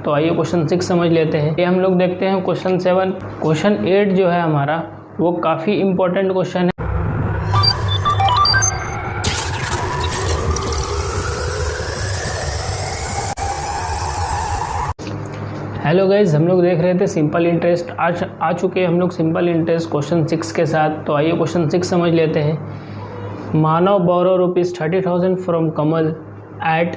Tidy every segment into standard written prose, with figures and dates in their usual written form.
तो आइए क्वेश्चन 6 समझ लेते हैं। ये हम लोग देखते हैं क्वेश्चन 7। क्वेश्चन 8 जो है हमारा वो काफ़ी इम्पोर्टेंट क्वेश्चन है। हेलो गाइज, हम लोग देख रहे थे सिंपल इंटरेस्ट। आज आ चुके हैं हम लोग सिंपल इंटरेस्ट क्वेश्चन 6 के साथ। तो आइए क्वेश्चन 6 समझ लेते हैं। Manav borrow ₹30,000 from Kamal at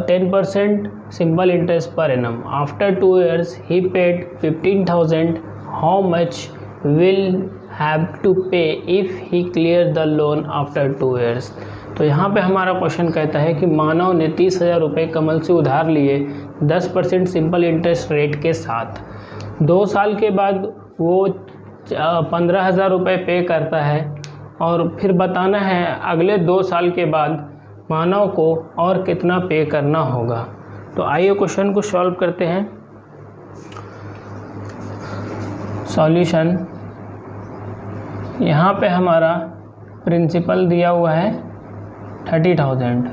10% simple interest per annum. After 2 years he paid 15,000। How much will have to pay if he clear the loan after 2 years। तो यहाँ पे हमारा क्वेश्चन कहता है कि मानव ने 30,000 रुपये कमल से उधार लिए 10% सिंपल इंटरेस्ट रेट के साथ। 2 साल के बाद वो 15,000 रुपये पे करता है और फिर बताना है अगले 2 साल के बाद मानव को और कितना पे करना होगा। तो आइए क्वेश्चन को सॉल्व करते हैं। सॉल्यूशन, यहाँ पे हमारा प्रिंसिपल दिया हुआ है 30,000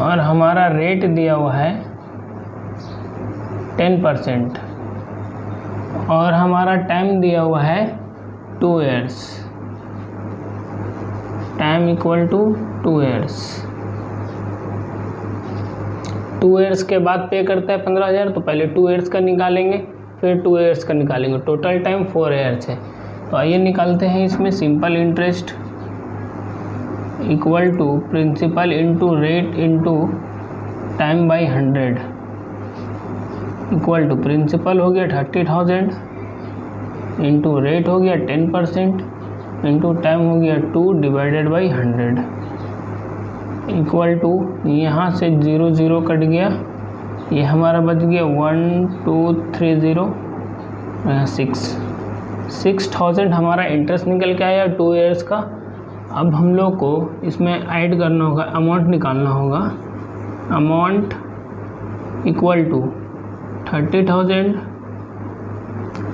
और हमारा रेट दिया हुआ है 10% और हमारा टाइम दिया हुआ है 2 years। Time equal to 2 years। 2 years के बाद पे करता है 15,000, तो पहले 2 years का निकालेंगे फिर 2 years का निकालेंगे। टोटल टाइम 4 years है। तो आइए निकालते हैं इसमें। Simple interest equal to principal into rate into time by 100 equal to principal हो गया 30,000 इंटू रेट हो गया 10% इंटू टाइम हो गया 2 डिवाइडेड बाई 100 इक्वल टू, यहाँ से 0 0 कट गया, ये हमारा बच गया 1 2 3 0 6,000 हमारा इंटरेस्ट निकल के आया 2 years का। अब हम लोग को इसमें ऐड करना होगा, अमाउंट निकालना होगा। Amount equal to 30,000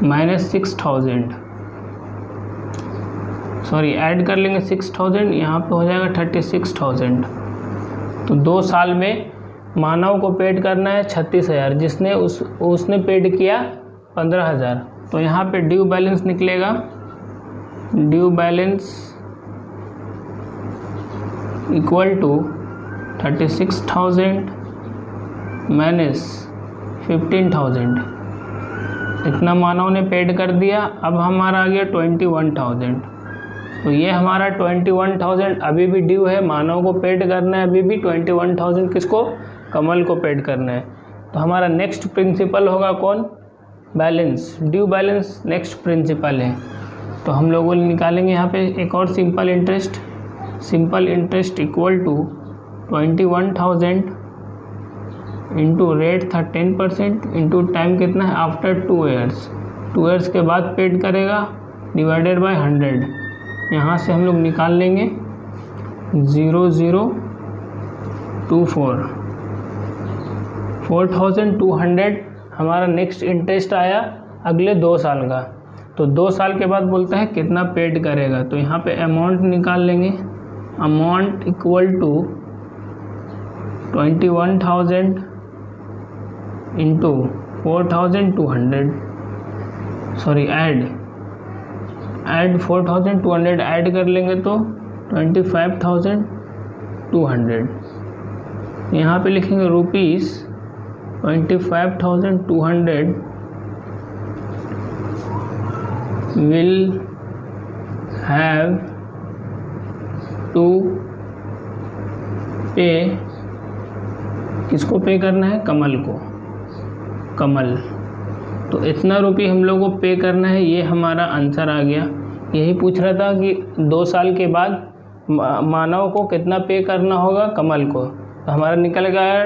minus 6,000, sorry add कर लेंगे 6,000, यहाँ पे हो जाएगा 36,000। तो 2 साल में मानव को पेड करना है 36,000, जिसने उसने पेड किया 15,000। तो यहाँ पे ड्यू बैलेंस निकलेगा। Due balance equal to 36,000 minus 15,000, इतना मानव ने पेड कर दिया। अब हमारा आ गया 21,000। तो ये हमारा 21,000 अभी भी ड्यू है, मानव को पेड करना है अभी भी 21,000। किसको? कमल को पेड करना है। तो हमारा नेक्स्ट प्रिंसिपल होगा कौन? Balance. Due balance next principle है। तो हम लोगों ने निकालेंगे यहाँ पे एक और simple interest. Simple interest equal to 21,000 into rate था 10% इंटू टाइम कितना है आफ्टर 2 years। 2 years के बाद पेड करेगा डिवाइडेड बाय 100। यहाँ से हम लोग निकाल लेंगे 0024 4,200 हमारा नेक्स्ट इंटरेस्ट आया अगले 2 साल का। तो 2 साल के बाद बोलता है कितना पेड करेगा। तो यहाँ पे अमाउंट निकाल लेंगे। Amount equal to 21,000 into 4,200, sorry add 4,200 add कर लेंगे तो 25,200। यहाँ पे लिखेंगे रुपीज़ 25,200 विल हैव टू पे। किसको पे करना है? कमल को। कमल। तो इतना रुपये हम लोग को पे करना है। ये हमारा आंसर आ गया। यही पूछ रहा था कि 2 साल के बाद मानव को कितना पे करना होगा कमल को। तो हमारा निकल गया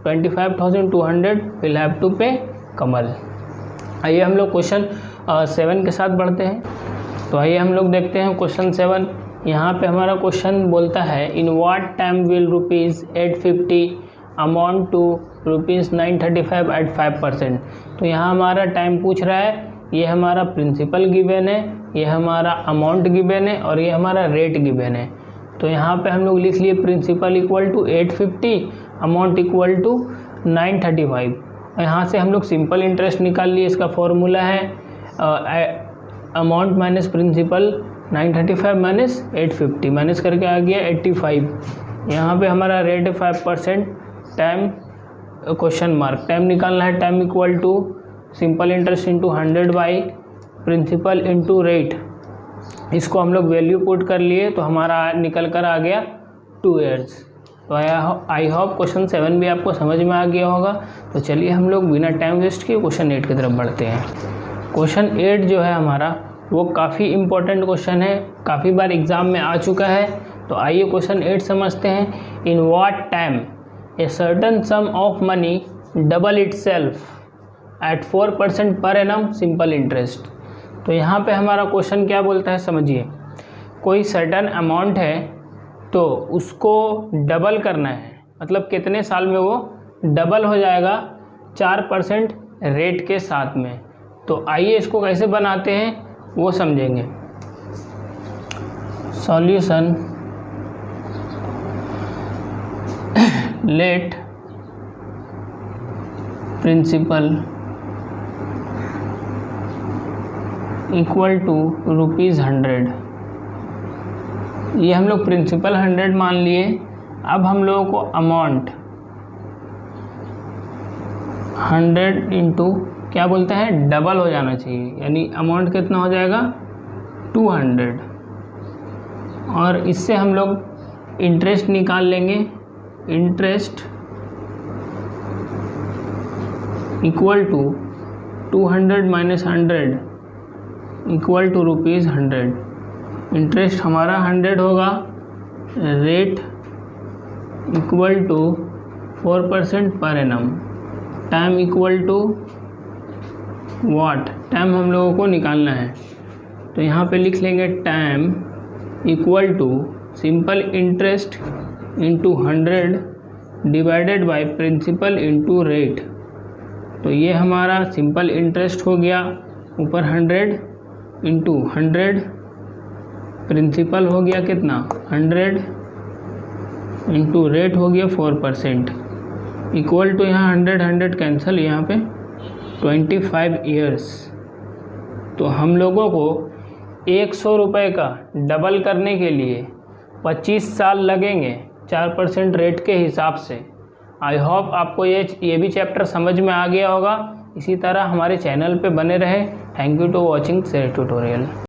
25,200 विल हैव टू पे कमल। आइए हम लोग क्वेश्चन 7 के साथ बढ़ते हैं। तो आइए हम लोग देखते हैं क्वेश्चन 7। यहाँ पे हमारा क्वेश्चन बोलता है in what time will ₹850 amount to ₹935 at 5%। तो यहाँ हमारा टाइम पूछ रहा है, ये हमारा प्रिंसिपल गिवन है, ये हमारा अमाउंट गिवन है और ये हमारा रेट गिवन है। तो यहाँ पे हम लोग लिख लिए principal equal to 850, amount equal to 935। और यहाँ से हम लोग सिंपल इंटरेस्ट निकाल लिए। इसका फॉर्मूला है amount minus principal, 935 minus 850, minus करके आ गया 85। यहाँ पे हमारा रेट है 5%, टाइम क्वेश्चन मार्क, टाइम निकालना है। Time equal to simple interest into 100 by principal into rate. इसको हम लोग वैल्यू पुट कर लिए तो हमारा निकल कर आ गया 2 ईयर्स। तो आई होप क्वेश्चन 7 भी आपको समझ में आ गया होगा। तो चलिए हम लोग बिना टाइम वेस्ट किए क्वेश्चन 8 की तरफ बढ़ते हैं। क्वेश्चन 8 जो है हमारा वो काफ़ी इम्पोर्टेंट क्वेश्चन है, काफ़ी बार एग्ज़ाम में आ चुका है। तो आइए क्वेश्चन 8 समझते हैं। इन what time a certain some of money double itself eight 4% per annum simple interest. तो यहाँ पे हमारा क्वेश्चन क्या बोलता है समझिए। कोई सर्टन अमाउंट है तो उसको डबल करना है, मतलब कितने साल में वो डबल हो जाएगा 4% रेट के साथ में। तो आइए इसको कैसे बनाते हैं वो समझेंगे। Solution, let principal equal to ₹100। ये हम लोग प्रिंसिपल 100 मान लिए। अब हम लोगों को अमाउंट 100 इंटू क्या बोलते हैं डबल हो जाना चाहिए, यानी अमाउंट कितना हो जाएगा 200। और इससे हम लोग इंटरेस्ट निकाल लेंगे। Interest equal to 200 minus 100 equal to ₹100। Interest हमारा 100 होगा। Rate equal to 4% per annum. Time equal to what, time हम लोगों को निकालना है। तो यहाँ पे लिख लेंगे time equal to simple interest into 100 divided by principal into rate. तो ये हमारा सिंपल इंटरेस्ट हो गया, ऊपर 100 इंटू 100, प्रिंसिपल हो गया कितना 100 इंटू रेट हो गया 4%, इक्वल टू यहाँ 100 कैंसिल, यहाँ पे 25 ईयर्स। तो हम लोगों को 100 रुपये का डबल करने के लिए 25 साल लगेंगे 4% रेट के हिसाब से। आई होप आपको ये भी चैप्टर समझ में आ गया होगा। इसी तरह हमारे चैनल पे बने रहे। Thank you to watching share tutorial.